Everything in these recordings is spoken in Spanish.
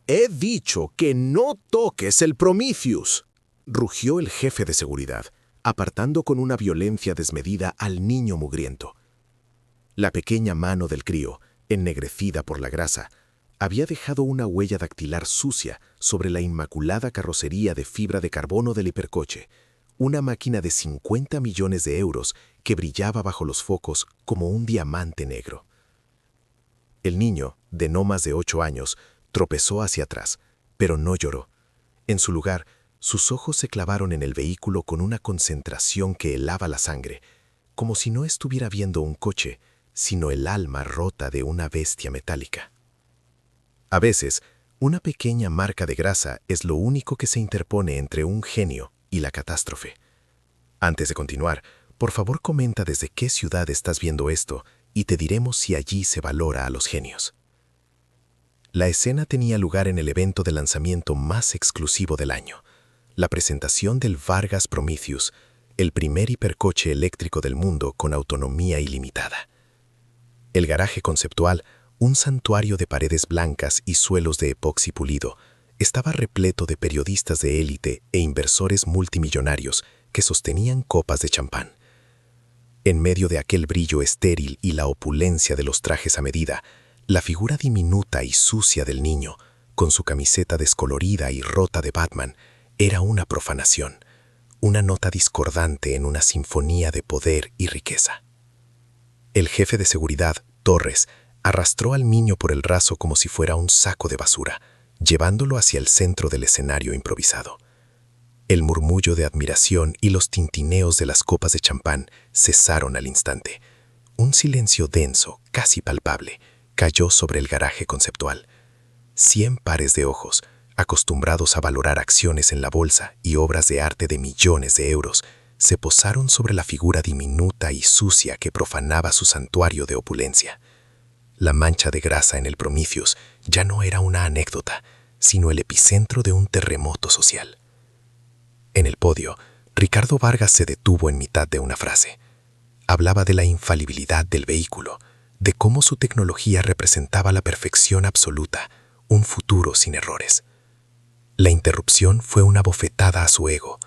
He dicho que no toques el Prometheus, rugió el jefe de seguridad, apartando con una violencia desmedida al niño mugriento. La pequeña mano del crío, ennegrecida por la grasa, había dejado una huella dactilar sucia sobre la inmaculada carrocería de fibra de carbono del hipercoche, una máquina de 50 millones de euros que brillaba bajo los focos como un diamante negro. El niño, de no más de 8 años, tropezó hacia atrás, pero no lloró. En su lugar, sus ojos se clavaron en el vehículo con una concentración que helaba la sangre, como si no estuviera viendo un coche, sino el alma rota de una bestia metálica. A veces, una pequeña marca de grasa es lo único que se interpone entre un genio y la catástrofe. Antes de continuar, por favor comenta desde qué ciudad estás viendo esto y te diremos si allí se valora a los genios. La escena tenía lugar en el evento de lanzamiento más exclusivo del año, la presentación del Vargas Prometheus, el primer hipercoche eléctrico del mundo con autonomía ilimitada. El garaje conceptual, un santuario de paredes blancas y suelos de epoxi pulido, estaba repleto de periodistas de élite e inversores multimillonarios que sostenían copas de champán. En medio de aquel brillo estéril y la opulencia de los trajes a medida, la figura diminuta y sucia del niño, con su camiseta descolorida y rota de Batman, era una profanación, una nota discordante en una sinfonía de poder y riqueza. El jefe de seguridad, Torres, arrastró al niño por el raso como si fuera un saco de basura, llevándolo hacia el centro del escenario improvisado. El murmullo de admiración y los tintineos de las copas de champán cesaron al instante. Un silencio denso, casi palpable, cayó sobre el garaje conceptual. 100 pares de ojos, acostumbrados a valorar acciones en la bolsa y obras de arte de millones de euros, se posaron sobre la figura diminuta y sucia que profanaba su santuario de opulencia. La mancha de grasa en el Prometheus ya no era una anécdota, sino el epicentro de un terremoto social. En el podio, Ricardo Vargas se detuvo en mitad de una frase. Hablaba de la infalibilidad del vehículo, de cómo su tecnología representaba la perfección absoluta, un futuro sin errores. La interrupción fue una bofetada a su ego.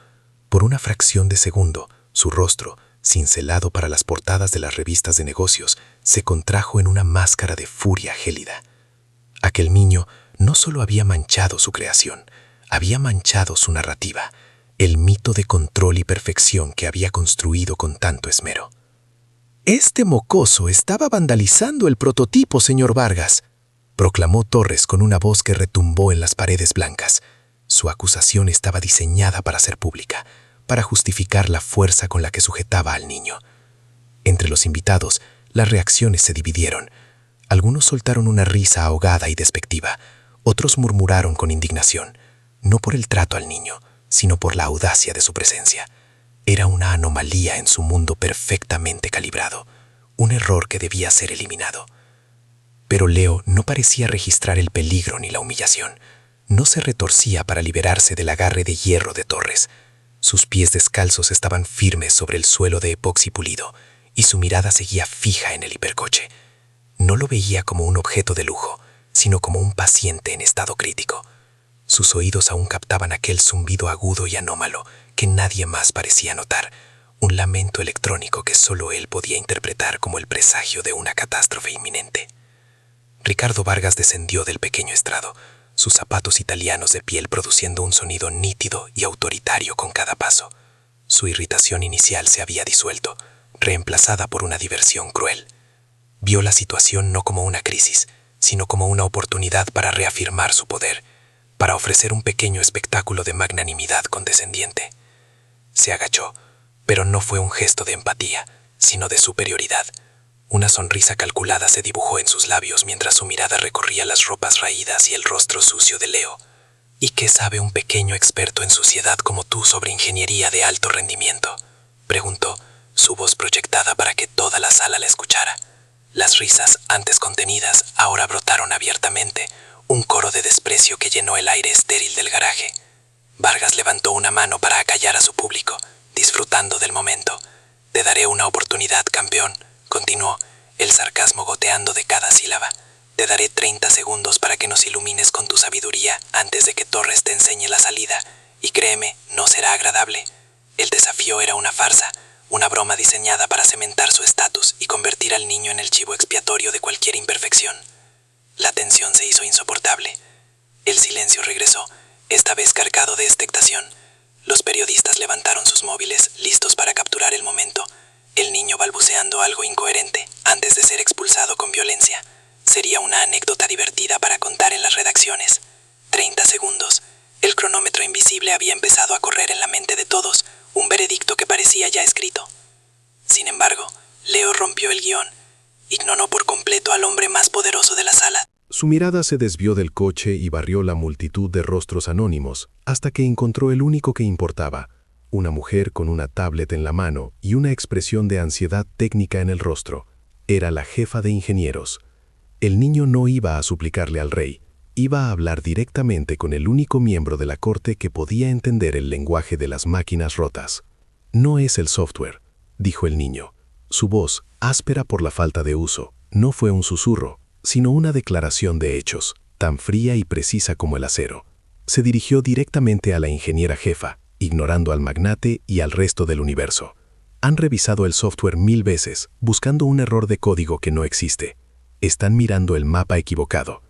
Por una fracción de segundo, su rostro, cincelado para las portadas de las revistas de negocios, se contrajo en una máscara de furia gélida. Aquel niño no solo había manchado su creación, había manchado su narrativa, el mito de control y perfección que había construido con tanto esmero. «Este mocoso estaba vandalizando el prototipo, señor Vargas», proclamó Torres con una voz que retumbó en las paredes blancas. Su acusación estaba diseñada para ser pública, para justificar la fuerza con la que sujetaba al niño. Entre los invitados, las reacciones se dividieron. Algunos soltaron una risa ahogada y despectiva, otros murmuraron con indignación, no por el trato al niño, sino por la audacia de su presencia. Era una anomalía en su mundo perfectamente calibrado, un error que debía ser eliminado. Pero Leo no parecía registrar el peligro ni la humillación. No se retorcía para liberarse del agarre de hierro de Torres. Sus pies descalzos estaban firmes sobre el suelo de epoxi pulido y su mirada seguía fija en el hipercoche. No lo veía como un objeto de lujo, sino como un paciente en estado crítico. Sus oídos aún captaban aquel zumbido agudo y anómalo que nadie más parecía notar, un lamento electrónico que solo él podía interpretar como el presagio de una catástrofe inminente. Ricardo Vargas descendió del pequeño estrado, sus zapatos italianos de piel produciendo un sonido nítido y autoritario con cada paso. Su irritación inicial se había disuelto, reemplazada por una diversión cruel. Vio la situación no como una crisis, sino como una oportunidad para reafirmar su poder, para ofrecer un pequeño espectáculo de magnanimidad condescendiente. Se agachó, pero no fue un gesto de empatía, sino de superioridad. Una sonrisa calculada se dibujó en sus labios mientras su mirada recorría las ropas raídas y el rostro sucio de Leo. ¿Y qué sabe un pequeño experto en suciedad como tú sobre ingeniería de alto rendimiento?, preguntó, su voz proyectada para que toda la sala la escuchara. Las risas, antes contenidas, ahora brotaron abiertamente, un coro de desprecio que llenó el aire estéril del garaje. Vargas levantó una mano para acallar a su público, disfrutando del momento. «Te daré una oportunidad, campeón», continuó, el sarcasmo goteando de cada sílaba. Te daré 30 segundos para que nos ilumines con tu sabiduría antes de que Torres te enseñe la salida. Y créeme, no será agradable. El desafío era una farsa, una broma diseñada para cementar su estatus y convertir al niño en el chivo expiatorio de cualquier imperfección. La tensión se hizo insoportable. El silencio regresó, esta vez cargado de expectación. Los periodistas levantaron sus móviles, listos para capturar el momento. El niño balbuceando algo incoherente, antes de ser expulsado con violencia. Sería una anécdota divertida para contar en las redacciones. 30 segundos. El cronómetro invisible había empezado a correr en la mente de todos, un veredicto que parecía ya escrito. Sin embargo, Leo rompió el guión. Ignoró por completo al hombre más poderoso de la sala. Su mirada se desvió del coche y barrió la multitud de rostros anónimos hasta que encontró el único que importaba, una mujer con una tablet en la mano y una expresión de ansiedad técnica en el rostro. Era la jefa de ingenieros. El niño no iba a suplicarle al rey, iba a hablar directamente con el único miembro de la corte que podía entender el lenguaje de las máquinas rotas. No es el software, dijo el niño. Su voz, áspera por la falta de uso, no fue un susurro, sino una declaración de hechos, tan fría y precisa como el acero. Se dirigió directamente a la ingeniera jefa, ignorando al magnate y al resto del universo. Han revisado el software 1000 veces, buscando un error de código que no existe. Están mirando el mapa equivocado.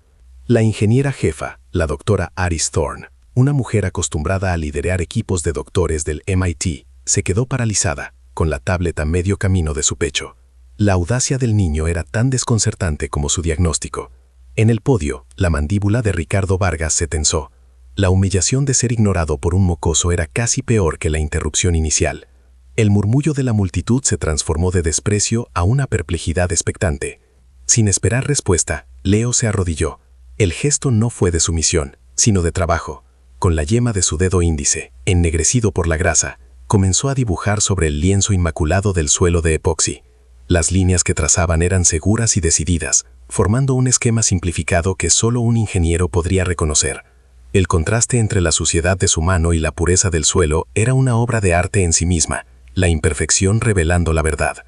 La ingeniera jefa, la doctora Aris Thorne, una mujer acostumbrada a liderar equipos de doctores del MIT, se quedó paralizada, con la tablet a medio camino de su pecho. La audacia del niño era tan desconcertante como su diagnóstico. En el podio, la mandíbula de Ricardo Vargas se tensó. La humillación de ser ignorado por un mocoso era casi peor que la interrupción inicial. El murmullo de la multitud se transformó de desprecio a una perplejidad expectante. Sin esperar respuesta, Leo se arrodilló. El gesto no fue de sumisión, sino de trabajo. Con la yema de su dedo índice, ennegrecido por la grasa, comenzó a dibujar sobre el lienzo inmaculado del suelo de epoxi. Las líneas que trazaban eran seguras y decididas, formando un esquema simplificado que solo un ingeniero podría reconocer. El contraste entre la suciedad de su mano y la pureza del suelo era una obra de arte en sí misma, la imperfección revelando la verdad.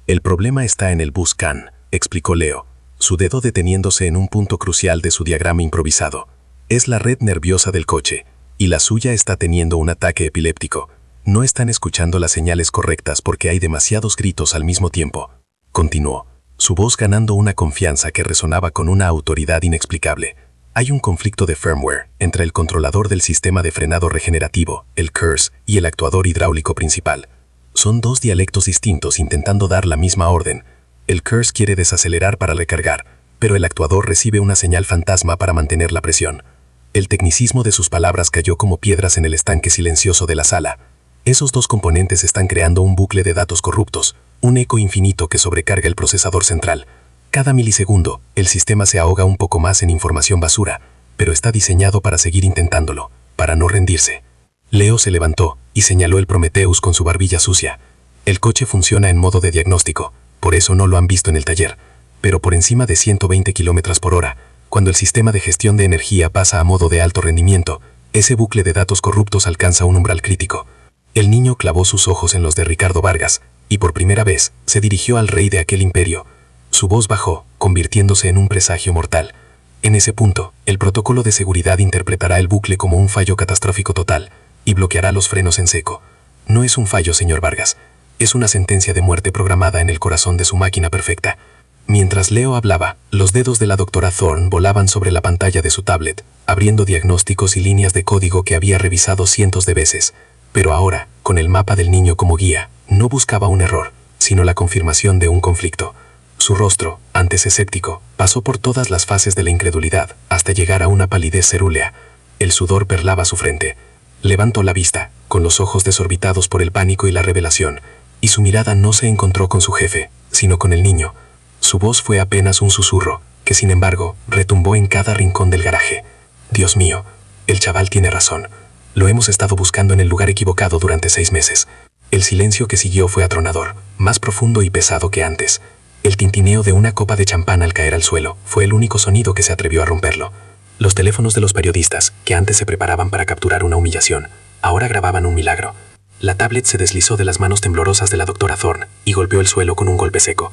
El problema está en el bus CAN, explicó Leo, su dedo deteniéndose en un punto crucial de su diagrama improvisado. Es la red nerviosa del coche, y la suya está teniendo un ataque epiléptico. No están escuchando las señales correctas porque hay demasiados gritos al mismo tiempo. Continuó, su voz ganando una confianza que resonaba con una autoridad inexplicable. Hay un conflicto de firmware entre el controlador del sistema de frenado regenerativo, el KERS, y el actuador hidráulico principal. Son dos dialectos distintos intentando dar la misma orden. El KERS quiere desacelerar para recargar, pero el actuador recibe una señal fantasma para mantener la presión. El tecnicismo de sus palabras cayó como piedras en el estanque silencioso de la sala. Esos dos componentes están creando un bucle de datos corruptos, un eco infinito que sobrecarga el procesador central. Cada milisegundo, el sistema se ahoga un poco más en información basura, pero está diseñado para seguir intentándolo, para no rendirse. Leo se levantó y señaló el Prometheus con su barbilla sucia. El coche funciona en modo de diagnóstico, por eso no lo han visto en el taller, pero por encima de 120 km por hora, cuando el sistema de gestión de energía pasa a modo de alto rendimiento, ese bucle de datos corruptos alcanza un umbral crítico. El niño clavó sus ojos en los de Ricardo Vargas, y por primera vez se dirigió al rey de aquel imperio. Su voz bajó, convirtiéndose en un presagio mortal. En ese punto, el protocolo de seguridad interpretará el bucle como un fallo catastrófico total, y bloqueará los frenos en seco. No es un fallo, señor Vargas. Es una sentencia de muerte programada en el corazón de su máquina perfecta. Mientras Leo hablaba, los dedos de la doctora Thorne volaban sobre la pantalla de su tablet, abriendo diagnósticos y líneas de código que había revisado cientos de veces. Pero ahora, con el mapa del niño como guía, no buscaba un error, sino la confirmación de un conflicto. Su rostro, antes escéptico, pasó por todas las fases de la incredulidad, hasta llegar a una palidez cerúlea. El sudor perlaba su frente. Levantó la vista, con los ojos desorbitados por el pánico y la revelación, y su mirada no se encontró con su jefe, sino con el niño. Su voz fue apenas un susurro, que sin embargo, retumbó en cada rincón del garaje. Dios mío, el chaval tiene razón. Lo hemos estado buscando en el lugar equivocado durante 6 meses. El silencio que siguió fue atronador, más profundo y pesado que antes. El tintineo de una copa de champán al caer al suelo fue el único sonido que se atrevió a romperlo. Los teléfonos de los periodistas, que antes se preparaban para capturar una humillación, ahora grababan un milagro. La tablet se deslizó de las manos temblorosas de la doctora Thorne y golpeó el suelo con un golpe seco.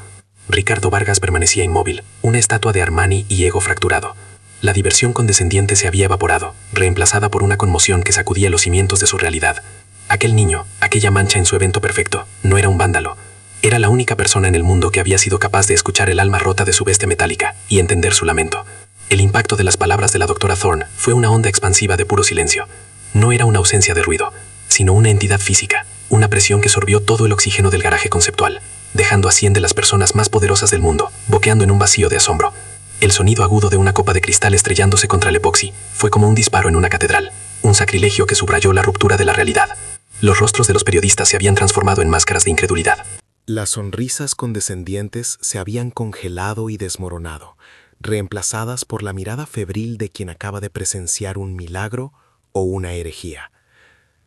Ricardo Vargas permanecía inmóvil, una estatua de Armani y ego fracturado. La diversión condescendiente se había evaporado, reemplazada por una conmoción que sacudía los cimientos de su realidad. Aquel niño, aquella mancha en su evento perfecto, no era un vándalo. Era la única persona en el mundo que había sido capaz de escuchar el alma rota de su bestia metálica y entender su lamento. El impacto de las palabras de la doctora Thorne fue una onda expansiva de puro silencio. No era una ausencia de ruido, sino una entidad física, una presión que sorbió todo el oxígeno del garaje conceptual, dejando a 100 de las personas más poderosas del mundo, boqueando en un vacío de asombro. El sonido agudo de una copa de cristal estrellándose contra el epoxi fue como un disparo en una catedral, un sacrilegio que subrayó la ruptura de la realidad. Los rostros de los periodistas se habían transformado en máscaras de incredulidad. Las sonrisas condescendientes se habían congelado y desmoronado, reemplazadas por la mirada febril de quien acaba de presenciar un milagro o una herejía.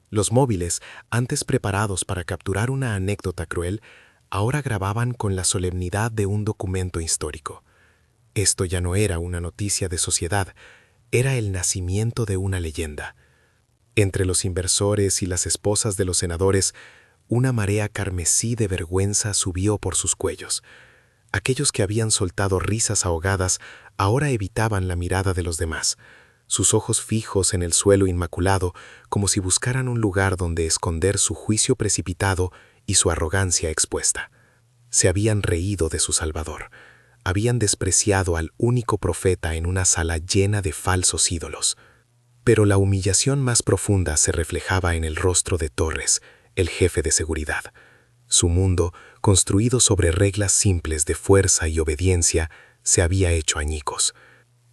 Los móviles, antes preparados para capturar una anécdota cruel, ahora grababan con la solemnidad de un documento histórico. Esto ya no era una noticia de sociedad, era el nacimiento de una leyenda. Entre los inversores y las esposas de los senadores, una marea carmesí de vergüenza subió por sus cuellos. Aquellos que habían soltado risas ahogadas ahora evitaban la mirada de los demás, sus ojos fijos en el suelo inmaculado, como si buscaran un lugar donde esconder su juicio precipitado y su arrogancia expuesta. Se habían reído de su Salvador. Habían despreciado al único profeta en una sala llena de falsos ídolos. Pero la humillación más profunda se reflejaba en el rostro de Torres, el jefe de seguridad. Su mundo, construido sobre reglas simples de fuerza y obediencia, se había hecho añicos.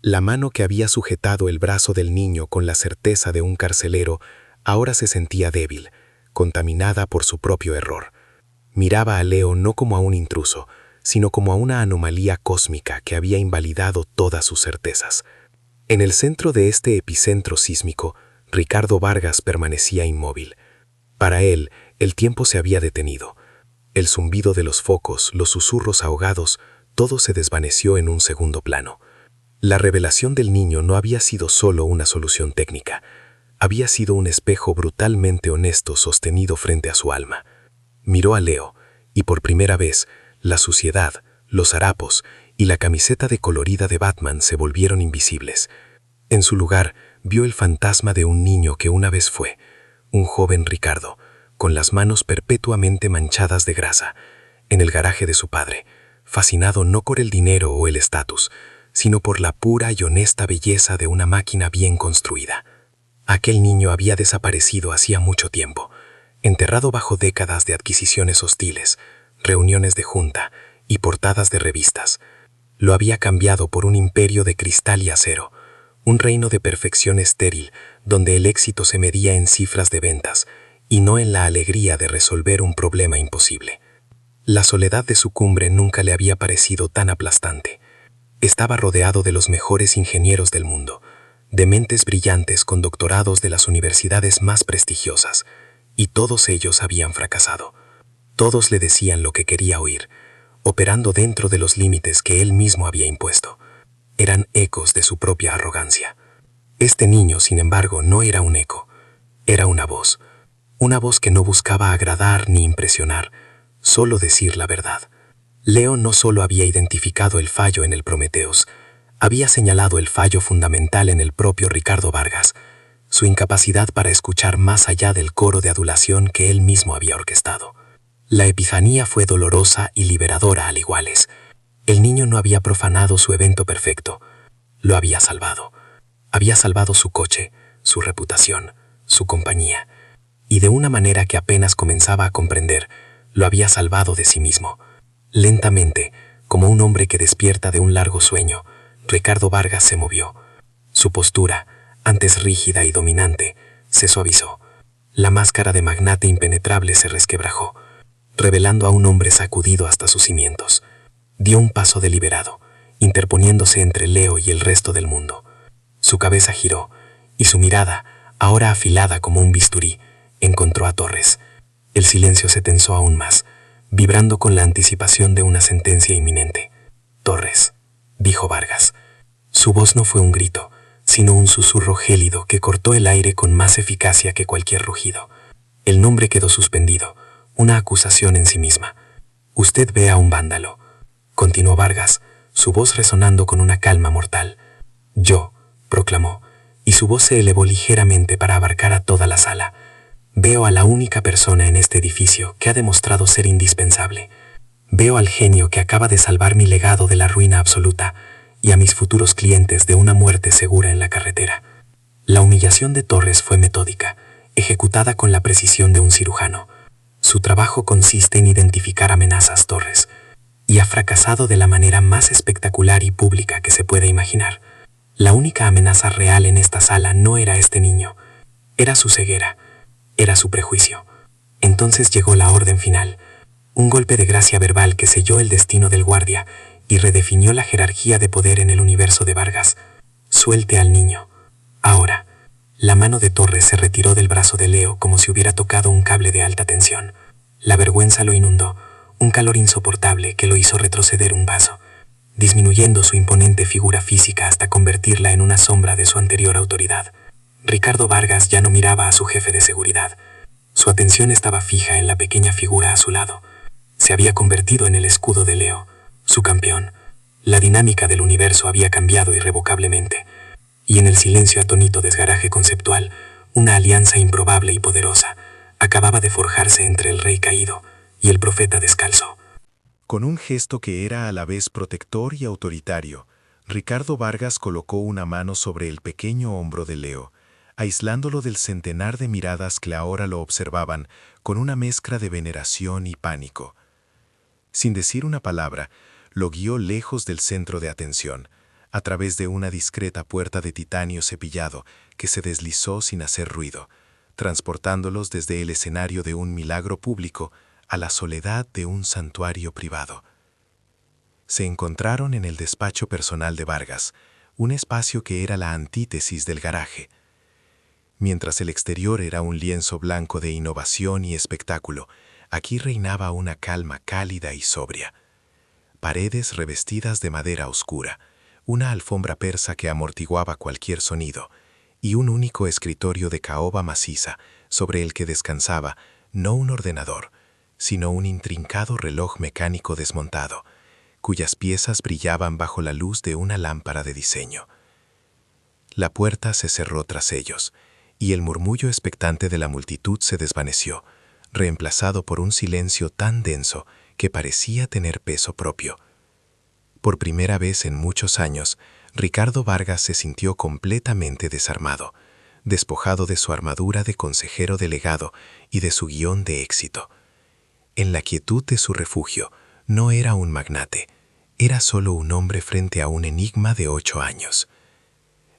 La mano que había sujetado el brazo del niño con la certeza de un carcelero ahora se sentía débil, contaminada por su propio error. Miraba a Leo no como a un intruso, sino como a una anomalía cósmica que había invalidado todas sus certezas. En el centro de este epicentro sísmico, Ricardo Vargas permanecía inmóvil. Para él, el tiempo se había detenido. El zumbido de los focos, los susurros ahogados, todo se desvaneció en un segundo plano. La revelación del niño no había sido solo una solución técnica. Había sido un espejo brutalmente honesto sostenido frente a su alma. Miró a Leo, y por primera vez, la suciedad, los harapos y la camiseta decolorida de Batman se volvieron invisibles. En su lugar, vio el fantasma de un niño que una vez fue, un joven Ricardo, con las manos perpetuamente manchadas de grasa, en el garaje de su padre, fascinado no por el dinero o el estatus, sino por la pura y honesta belleza de una máquina bien construida. Aquel niño había desaparecido hacía mucho tiempo, enterrado bajo décadas de adquisiciones hostiles, reuniones de junta y portadas de revistas. Lo había cambiado por un imperio de cristal y acero, un reino de perfección estéril donde el éxito se medía en cifras de ventas y no en la alegría de resolver un problema imposible. La soledad de su cumbre nunca le había parecido tan aplastante. Estaba rodeado de los mejores ingenieros del mundo, de mentes brillantes con doctorados de las universidades más prestigiosas, y todos ellos habían fracasado. Todos le decían lo que quería oír, operando dentro de los límites que él mismo había impuesto. Eran ecos de su propia arrogancia. Este niño, sin embargo, no era un eco. Era una voz que no buscaba agradar ni impresionar, solo decir la verdad. Leo no solo había identificado el fallo en el Prometheus, había señalado el fallo fundamental en el propio Ricardo Vargas, su incapacidad para escuchar más allá del coro de adulación que él mismo había orquestado. La epifanía fue dolorosa y liberadora al iguales. El niño no había profanado su evento perfecto, lo había salvado. Había salvado su coche, su reputación, su compañía, y de una manera que apenas comenzaba a comprender, lo había salvado de sí mismo. Lentamente, como un hombre que despierta de un largo sueño, Ricardo Vargas se movió. Su postura, antes rígida y dominante, se suavizó. La máscara de magnate impenetrable se resquebrajó, revelando a un hombre sacudido hasta sus cimientos. Dio un paso deliberado, interponiéndose entre Leo y el resto del mundo. Su cabeza giró, y su mirada, ahora afilada como un bisturí, encontró a Torres. El silencio se tensó aún más, vibrando con la anticipación de una sentencia inminente. «Torres», dijo Vargas. Su voz no fue un grito, sino un susurro gélido que cortó el aire con más eficacia que cualquier rugido. El nombre quedó suspendido, una acusación en sí misma. «Usted ve a un vándalo». continuó Vargas, su voz resonando con una calma mortal. Yo, proclamó, y su voz se elevó ligeramente para abarcar a toda la sala. Veo a la única persona en este edificio que ha demostrado ser indispensable. Veo al genio que acaba de salvar mi legado de la ruina absoluta y a mis futuros clientes de una muerte segura en la carretera. La humillación de Torres fue metódica, ejecutada con la precisión de un cirujano. Su trabajo consiste en identificar amenazas, Torres, y ha fracasado de la manera más espectacular y pública que se puede imaginar. La única amenaza real en esta sala no era este niño, era su ceguera, era su prejuicio. Entonces llegó la orden final, un golpe de gracia verbal que selló el destino del guardia y redefinió la jerarquía de poder en el universo de Vargas. Suelte al niño. Ahora. La mano de Torres se retiró del brazo de Leo como si hubiera tocado un cable de alta tensión. La vergüenza lo inundó, un calor insoportable que lo hizo retroceder un paso, disminuyendo su imponente figura física hasta convertirla en una sombra de su anterior autoridad. Ricardo Vargas ya no miraba a su jefe de seguridad. Su atención estaba fija en la pequeña figura a su lado. Se había convertido en el escudo de Leo, su campeón. La dinámica del universo había cambiado irrevocablemente. Y en el silencio atónito desgaraje conceptual, una alianza improbable y poderosa acababa de forjarse entre el rey caído y el profeta descalzo. Con un gesto que era a la vez protector y autoritario, Ricardo Vargas colocó una mano sobre el pequeño hombro de Leo, aislándolo del centenar de miradas que ahora lo observaban con una mezcla de veneración y pánico. Sin decir una palabra, lo guió lejos del centro de atención, a través de una discreta puerta de titanio cepillado que se deslizó sin hacer ruido, transportándolos desde el escenario de un milagro público a la soledad de un santuario privado. Se encontraron en el despacho personal de Vargas, un espacio que era la antítesis del garaje. Mientras el exterior era un lienzo blanco de innovación y espectáculo, aquí reinaba una calma cálida y sobria. Paredes revestidas de madera oscura, una alfombra persa que amortiguaba cualquier sonido, y un único escritorio de caoba maciza sobre el que descansaba no un ordenador, sino un intrincado reloj mecánico desmontado, cuyas piezas brillaban bajo la luz de una lámpara de diseño. La puerta se cerró tras ellos, y el murmullo expectante de la multitud se desvaneció, reemplazado por un silencio tan denso que parecía tener peso propio. Por primera vez en muchos años, Ricardo Vargas se sintió completamente desarmado, despojado de su armadura de consejero delegado y de su guión de éxito. En la quietud de su refugio, no era un magnate, era solo un hombre frente a un enigma de 8 años.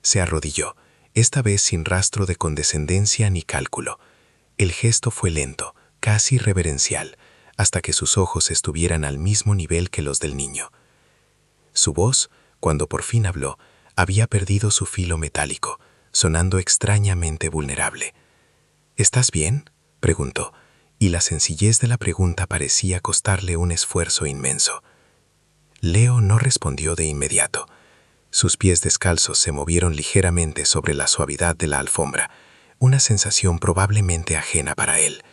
Se arrodilló, esta vez sin rastro de condescendencia ni cálculo. El gesto fue lento, casi reverencial, hasta que sus ojos estuvieran al mismo nivel que los del niño. Su voz, cuando por fin habló, había perdido su filo metálico, sonando extrañamente vulnerable. ¿Estás bien?, preguntó, y la sencillez de la pregunta parecía costarle un esfuerzo inmenso. Leo no respondió de inmediato. Sus pies descalzos se movieron ligeramente sobre la suavidad de la alfombra, una sensación probablemente ajena para él.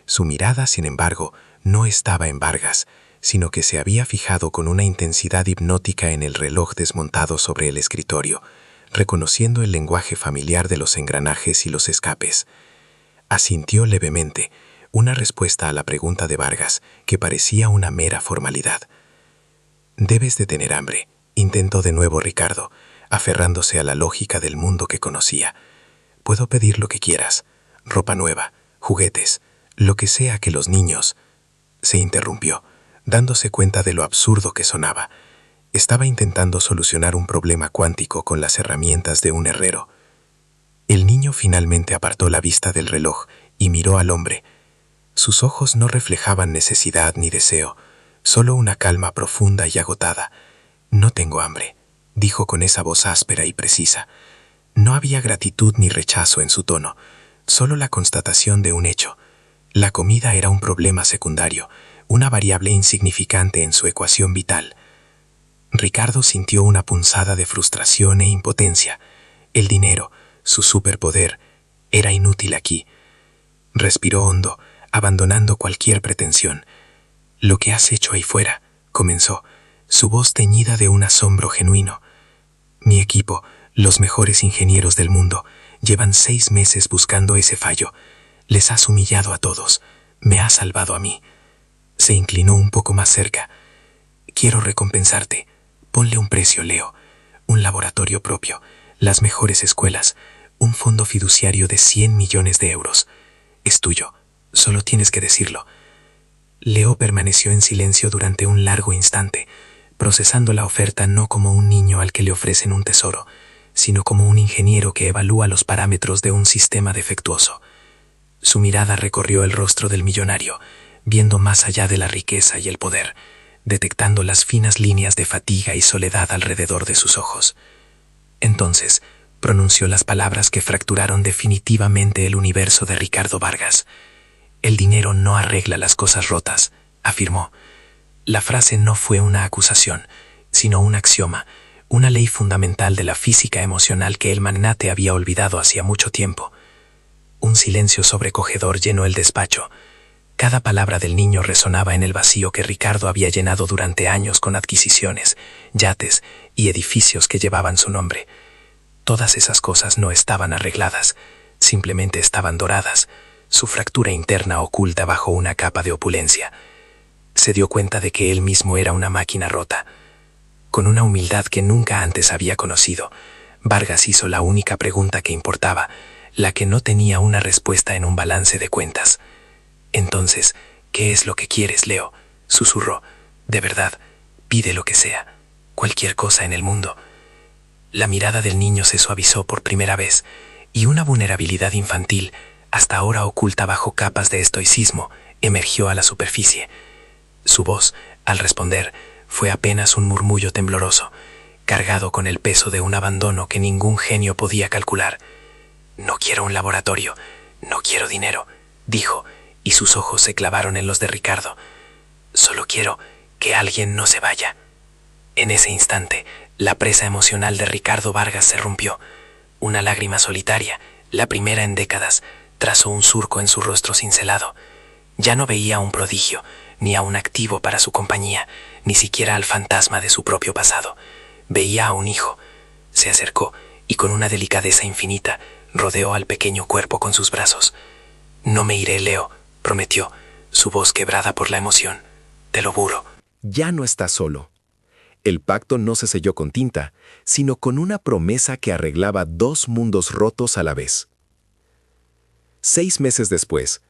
Su mirada, sin embargo, no estaba en Vargas, sino que se había fijado con una intensidad hipnótica en el reloj desmontado sobre el escritorio, reconociendo el lenguaje familiar de los engranajes y los escapes. Asintió levemente, una respuesta a la pregunta de Vargas que parecía una mera formalidad. «Debes de tener hambre», intentó de nuevo Ricardo, aferrándose a la lógica del mundo que conocía. «Puedo pedir lo que quieras, ropa nueva, juguetes, lo que sea que los niños...» Se interrumpió, dándose cuenta de lo absurdo que sonaba. Estaba intentando solucionar un problema cuántico con las herramientas de un herrero. El niño finalmente apartó la vista del reloj y miró al hombre. Sus ojos no reflejaban necesidad ni deseo, solo una calma profunda y agotada. «No tengo hambre», dijo con esa voz áspera y precisa. No había gratitud ni rechazo en su tono, solo la constatación de un hecho. La comida era un problema secundario, una variable insignificante en su ecuación vital. Ricardo sintió una punzada de frustración e impotencia. El dinero, su superpoder, era inútil aquí. Respiró hondo, abandonando cualquier pretensión. «Lo que has hecho ahí fuera», comenzó, su voz teñida de un asombro genuino. Mi equipo, los mejores ingenieros del mundo, llevan 6 meses buscando ese fallo. Les has humillado a todos. Me has salvado a mí. Se inclinó un poco más cerca. Quiero recompensarte. Ponle un precio, Leo. Un laboratorio propio, las mejores escuelas, un fondo fiduciario de 100 millones de euros. Es tuyo. Solo tienes que decirlo. Leo permaneció en silencio durante un largo instante, procesando la oferta no como un niño al que le ofrecen un tesoro, sino como un ingeniero que evalúa los parámetros de un sistema defectuoso. Su mirada recorrió el rostro del millonario, viendo más allá de la riqueza y el poder, detectando las finas líneas de fatiga y soledad alrededor de sus ojos. Entonces, pronunció las palabras que fracturaron definitivamente el universo de Ricardo Vargas. El dinero no arregla las cosas rotas, afirmó. La frase no fue una acusación, sino un axioma, una ley fundamental de la física emocional que el magnate había olvidado hacía mucho tiempo. Un silencio sobrecogedor llenó el despacho. Cada palabra del niño resonaba en el vacío que Ricardo había llenado durante años con adquisiciones, yates y edificios que llevaban su nombre. Todas esas cosas no estaban arregladas, simplemente estaban doradas, su fractura interna oculta bajo una capa de opulencia. Se dio cuenta de que él mismo era una máquina rota. Con una humildad que nunca antes había conocido, Vargas hizo la única pregunta que importaba, la que no tenía una respuesta en un balance de cuentas. Entonces, ¿qué es lo que quieres, Leo? Susurró. De verdad, pide lo que sea, cualquier cosa en el mundo. La mirada del niño se suavizó por primera vez, y una vulnerabilidad infantil, hasta ahora oculta bajo capas de estoicismo, emergió a la superficie. Su voz, al responder, fue apenas un murmullo tembloroso, cargado con el peso de un abandono que ningún genio podía calcular. No quiero un laboratorio, no quiero dinero, dijo, y sus ojos se clavaron en los de Ricardo. Solo quiero que alguien no se vaya. En ese instante, la presa emocional de Ricardo Vargas se rompió. Una lágrima solitaria, la primera en décadas, trazó un surco en su rostro cincelado. Ya no veía a un prodigio, ni a un activo para su compañía, ni siquiera al fantasma de su propio pasado. Veía a un hijo. Se acercó y con una delicadeza infinita rodeó al pequeño cuerpo con sus brazos. No me iré, Leo, prometió, su voz quebrada por la emoción. Te lo juro. Ya no estás solo. El pacto no se selló con tinta, sino con una promesa que arreglaba 2 mundos rotos a la vez. 6 meses después,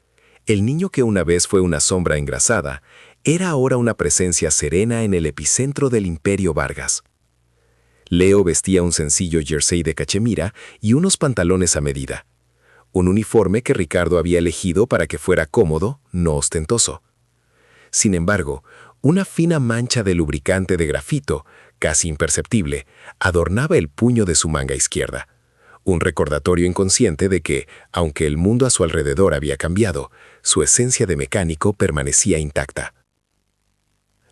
el niño que una vez fue una sombra engrasada, era ahora una presencia serena en el epicentro del Imperio Vargas. Leo vestía un sencillo jersey de cachemira y unos pantalones a medida, un uniforme que Ricardo había elegido para que fuera cómodo, no ostentoso. Sin embargo, una fina mancha de lubricante de grafito, casi imperceptible, adornaba el puño de su manga izquierda. Un recordatorio inconsciente de que, aunque el mundo a su alrededor había cambiado, su esencia de mecánico permanecía intacta.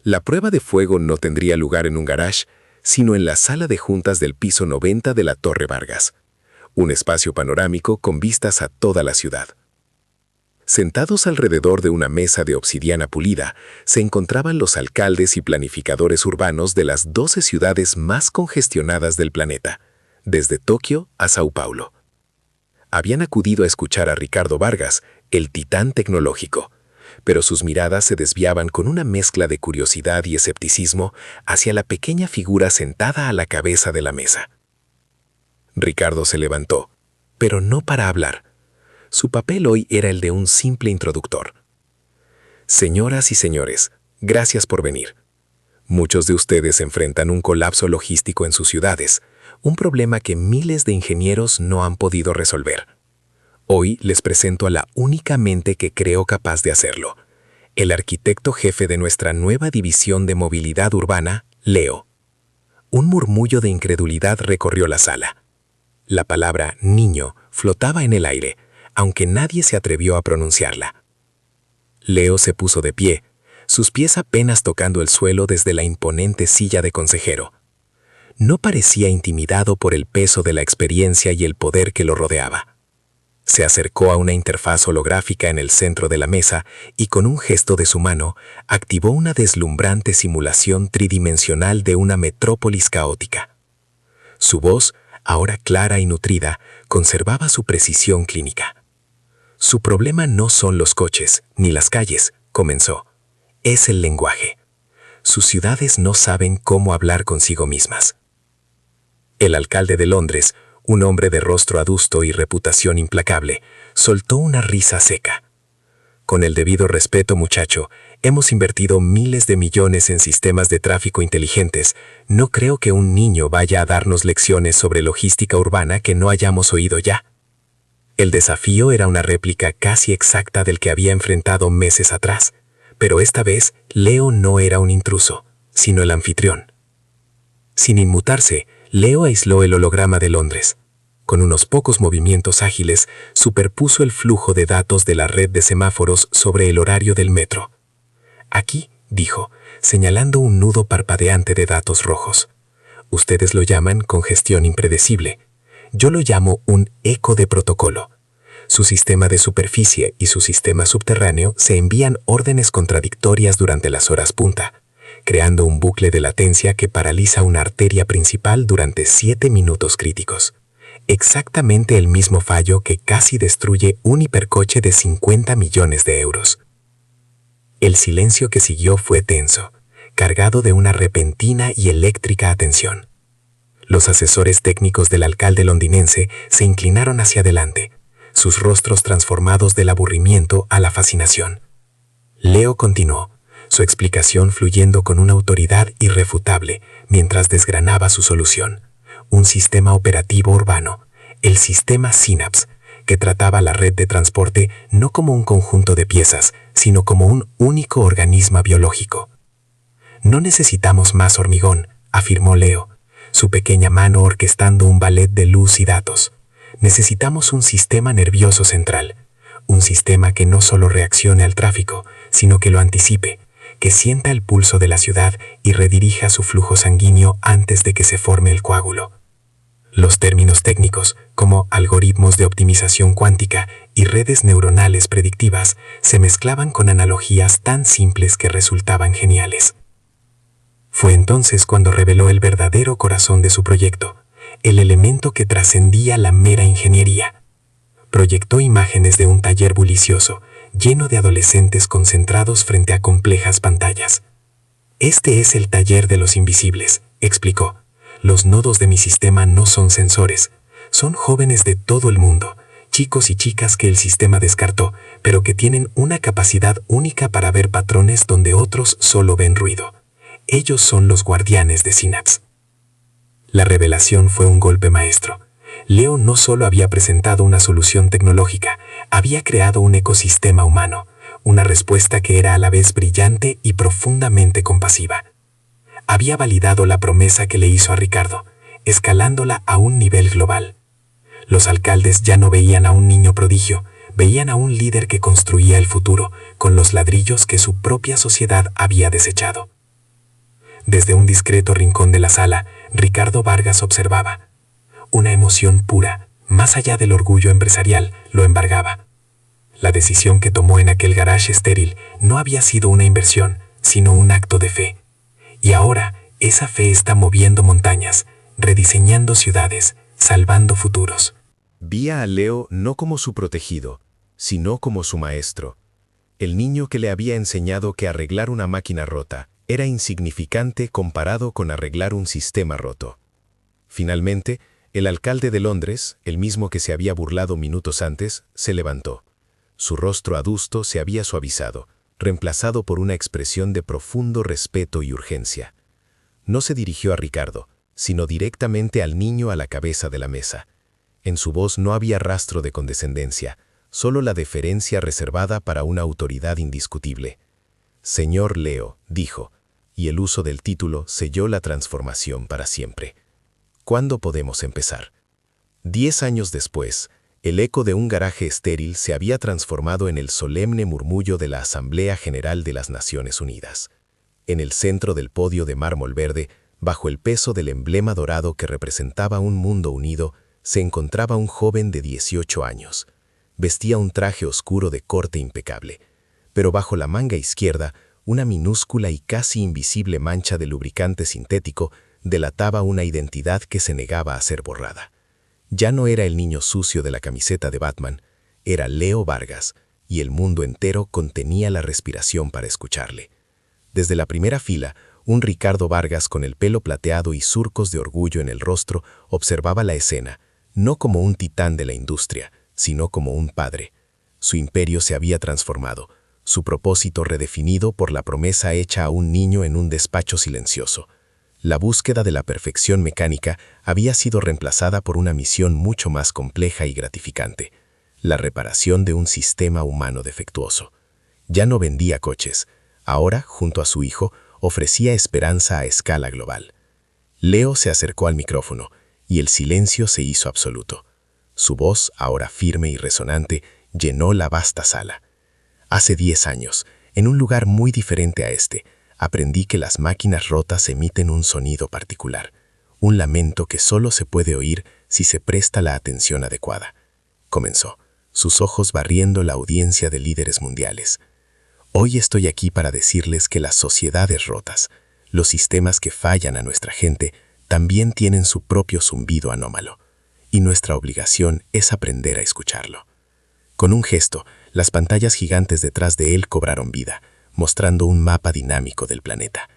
La prueba de fuego no tendría lugar en un garage, sino en la sala de juntas del piso 90 de la Torre Vargas, un espacio panorámico con vistas a toda la ciudad. Sentados alrededor de una mesa de obsidiana pulida, se encontraban los alcaldes y planificadores urbanos de las 12 ciudades más congestionadas del planeta, desde Tokio a Sao Paulo. Habían acudido a escuchar a Ricardo Vargas, el titán tecnológico, pero sus miradas se desviaban con una mezcla de curiosidad y escepticismo hacia la pequeña figura sentada a la cabeza de la mesa. Ricardo se levantó, pero no para hablar. Su papel hoy era el de un simple introductor. Señoras y señores, gracias por venir. Muchos de ustedes enfrentan un colapso logístico en sus ciudades, un problema que miles de ingenieros no han podido resolver. Hoy les presento a la única mente que creo capaz de hacerlo, el arquitecto jefe de nuestra nueva división de movilidad urbana, Leo. Un murmullo de incredulidad recorrió la sala. La palabra niño flotaba en el aire, aunque nadie se atrevió a pronunciarla. Leo se puso de pie, sus pies apenas tocando el suelo desde la imponente silla de consejero. No parecía intimidado por el peso de la experiencia y el poder que lo rodeaba. Se acercó a una interfaz holográfica en el centro de la mesa y con un gesto de su mano activó una deslumbrante simulación tridimensional de una metrópolis caótica. Su voz, ahora clara y nutrida, conservaba su precisión clínica. Su problema no son los coches ni las calles, comenzó. Es el lenguaje. Sus ciudades no saben cómo hablar consigo mismas. El alcalde de Londres, un hombre de rostro adusto y reputación implacable, soltó una risa seca. Con el debido respeto, muchacho, hemos invertido miles de millones en sistemas de tráfico inteligentes. No creo que un niño vaya a darnos lecciones sobre logística urbana que no hayamos oído ya. El desafío era una réplica casi exacta del que había enfrentado meses atrás, pero esta vez Leo no era un intruso, sino el anfitrión. Sin inmutarse, Leo aisló el holograma de Londres. Con unos pocos movimientos ágiles, superpuso el flujo de datos de la red de semáforos sobre el horario del metro. Aquí, dijo, señalando un nudo parpadeante de datos rojos. Ustedes lo llaman congestión impredecible. Yo lo llamo un eco de protocolo. Su sistema de superficie y su sistema subterráneo se envían órdenes contradictorias durante las horas punta, creando un bucle de latencia que paraliza una arteria principal durante 7 minutos críticos. Exactamente el mismo fallo que casi destruye un hipercoche de 50 millones de euros. El silencio que siguió fue tenso, cargado de una repentina y eléctrica atención. Los asesores técnicos del alcalde londinense se inclinaron hacia adelante, sus rostros transformados del aburrimiento a la fascinación. Leo continuó, su explicación fluyendo con una autoridad irrefutable mientras desgranaba su solución. Un sistema operativo urbano, el sistema Synapse, que trataba la red de transporte no como un conjunto de piezas, sino como un único organismo biológico. No necesitamos más hormigón, afirmó Leo, su pequeña mano orquestando un ballet de luz y datos. Necesitamos un sistema nervioso central, un sistema que no solo reaccione al tráfico, sino que lo anticipe, que sienta el pulso de la ciudad y redirija su flujo sanguíneo antes de que se forme el coágulo. Los términos técnicos, como algoritmos de optimización cuántica y redes neuronales predictivas, se mezclaban con analogías tan simples que resultaban geniales. Fue entonces cuando reveló el verdadero corazón de su proyecto, el elemento que trascendía la mera ingeniería. Proyectó imágenes de un taller bullicioso, lleno de adolescentes concentrados frente a complejas pantallas. Este es el taller de los invisibles, explicó. Los nodos de mi sistema no son sensores, son jóvenes de todo el mundo, chicos y chicas que el sistema descartó, pero que tienen una capacidad única para ver patrones donde otros solo ven ruido. Ellos son los guardianes de Synapse. La revelación fue un golpe maestro. Leo no solo había presentado una solución tecnológica, había creado un ecosistema humano, una respuesta que era a la vez brillante y profundamente compasiva. Había validado la promesa que le hizo a Ricardo, escalándola a un nivel global. Los alcaldes ya no veían a un niño prodigio, veían a un líder que construía el futuro con los ladrillos que su propia sociedad había desechado. Desde un discreto rincón de la sala, Ricardo Vargas observaba. Una emoción pura, más allá del orgullo empresarial, lo embargaba. La decisión que tomó en aquel garage estéril no había sido una inversión, sino un acto de fe. Y ahora, esa fe está moviendo montañas, rediseñando ciudades, salvando futuros. Vía a Leo no como su protegido, sino como su maestro. El niño que le había enseñado que arreglar una máquina rota era insignificante comparado con arreglar un sistema roto. Finalmente, el alcalde de Londres, el mismo que se había burlado minutos antes, se levantó. Su rostro adusto se había suavizado, reemplazado por una expresión de profundo respeto y urgencia. No se dirigió a Ricardo, sino directamente al niño a la cabeza de la mesa. En su voz no había rastro de condescendencia, solo la deferencia reservada para una autoridad indiscutible. Señor Leo, dijo, y el uso del título selló la transformación para siempre. ¿Cuándo podemos empezar? 10 años después, el eco de un garaje estéril se había transformado en el solemne murmullo de la Asamblea General de las Naciones Unidas. En el centro del podio de mármol verde, bajo el peso del emblema dorado que representaba un mundo unido, se encontraba un joven de 18 años. Vestía un traje oscuro de corte impecable, pero bajo la manga izquierda, una minúscula y casi invisible mancha de lubricante sintético delataba una identidad que se negaba a ser borrada. Ya no era el niño sucio de la camiseta de Batman, era Leo Vargas, y el mundo entero contenía la respiración para escucharle. Desde la primera fila, un Ricardo Vargas con el pelo plateado y surcos de orgullo en el rostro observaba la escena, no como un titán de la industria, sino como un padre. Su imperio se había transformado, su propósito redefinido por la promesa hecha a un niño en un despacho silencioso. La búsqueda de la perfección mecánica había sido reemplazada por una misión mucho más compleja y gratificante: la reparación de un sistema humano defectuoso. Ya no vendía coches. Ahora, junto a su hijo, ofrecía esperanza a escala global. Leo se acercó al micrófono, y el silencio se hizo absoluto. Su voz, ahora firme y resonante, llenó la vasta sala. Hace 10 años, en un lugar muy diferente a este, aprendí que las máquinas rotas emiten un sonido particular, un lamento que solo se puede oír si se presta la atención adecuada. Comenzó, sus ojos barriendo la audiencia de líderes mundiales. Hoy estoy aquí para decirles que las sociedades rotas, los sistemas que fallan a nuestra gente, también tienen su propio zumbido anómalo, y nuestra obligación es aprender a escucharlo. Con un gesto, las pantallas gigantes detrás de él cobraron vida, mostrando un mapa dinámico del planeta.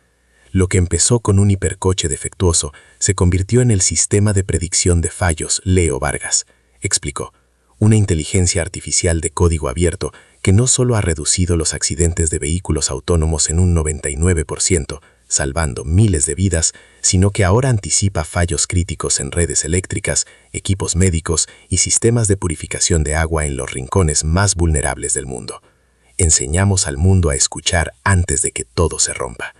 Lo que empezó con un hipercoche defectuoso se convirtió en el sistema de predicción de fallos Leo Vargas, explicó. Una inteligencia artificial de código abierto que no solo ha reducido los accidentes de vehículos autónomos en un 99%, salvando miles de vidas, sino que ahora anticipa fallos críticos en redes eléctricas, equipos médicos y sistemas de purificación de agua en los rincones más vulnerables del mundo. Enseñamos al mundo a escuchar antes de que todo se rompa.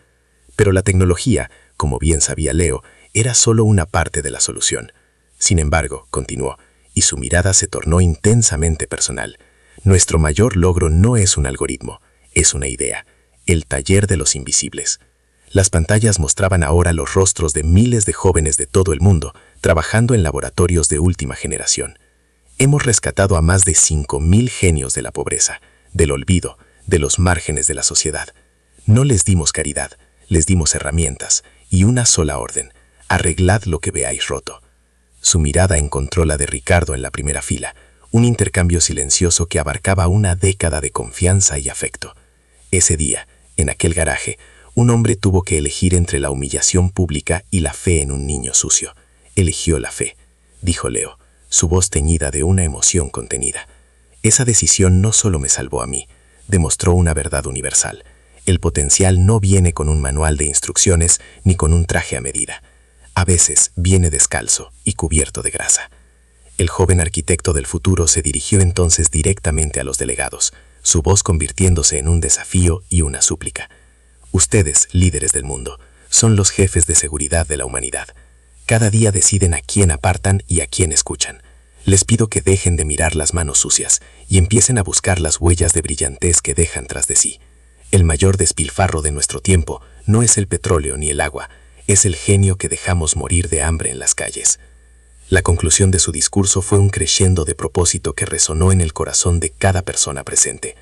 Pero la tecnología, como bien sabía Leo, era solo una parte de la solución. Sin embargo, continuó, y su mirada se tornó intensamente personal. Nuestro mayor logro no es un algoritmo, es una idea, el taller de los invisibles. Las pantallas mostraban ahora los rostros de miles de jóvenes de todo el mundo, trabajando en laboratorios de última generación. Hemos rescatado a más de 5.000 genios de la pobreza, del olvido, de los márgenes de la sociedad. No les dimos caridad, les dimos herramientas y una sola orden: arreglad lo que veáis roto. Su mirada encontró la de Ricardo en la primera fila, un intercambio silencioso que abarcaba una década de confianza y afecto. Ese día, en aquel garaje, un hombre tuvo que elegir entre la humillación pública y la fe en un niño sucio. Eligió la fe, dijo Leo, su voz teñida de una emoción contenida. Esa decisión no solo me salvó a mí, demostró una verdad universal. El potencial no viene con un manual de instrucciones ni con un traje a medida. A veces viene descalzo y cubierto de grasa. El joven arquitecto del futuro se dirigió entonces directamente a los delegados, su voz convirtiéndose en un desafío y una súplica. Ustedes, líderes del mundo, son los jefes de seguridad de la humanidad. Cada día deciden a quién apartan y a quién escuchan. Les pido que dejen de mirar las manos sucias y empiecen a buscar las huellas de brillantez que dejan tras de sí. El mayor despilfarro de nuestro tiempo no es el petróleo ni el agua, es el genio que dejamos morir de hambre en las calles. La conclusión de su discurso fue un crescendo de propósito que resonó en el corazón de cada persona presente.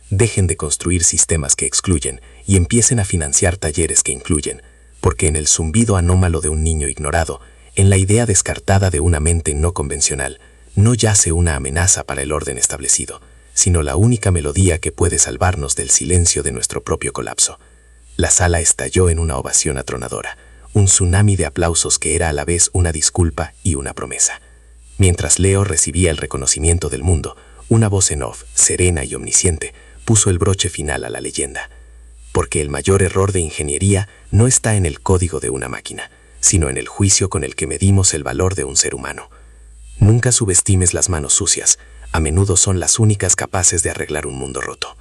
Dejen de construir sistemas que excluyen y empiecen a financiar talleres que incluyen, porque en el zumbido anómalo de un niño ignorado, en la idea descartada de una mente no convencional, no yace una amenaza para el orden establecido, sino la única melodía que puede salvarnos del silencio de nuestro propio colapso. La sala estalló en una ovación atronadora, un tsunami de aplausos que era a la vez una disculpa y una promesa. Mientras Leo recibía el reconocimiento del mundo, una voz en off, serena y omnisciente, puso el broche final a la leyenda. Porque el mayor error de ingeniería no está en el código de una máquina, sino en el juicio con el que medimos el valor de un ser humano. Nunca subestimes las manos sucias, a menudo son las únicas capaces de arreglar un mundo roto.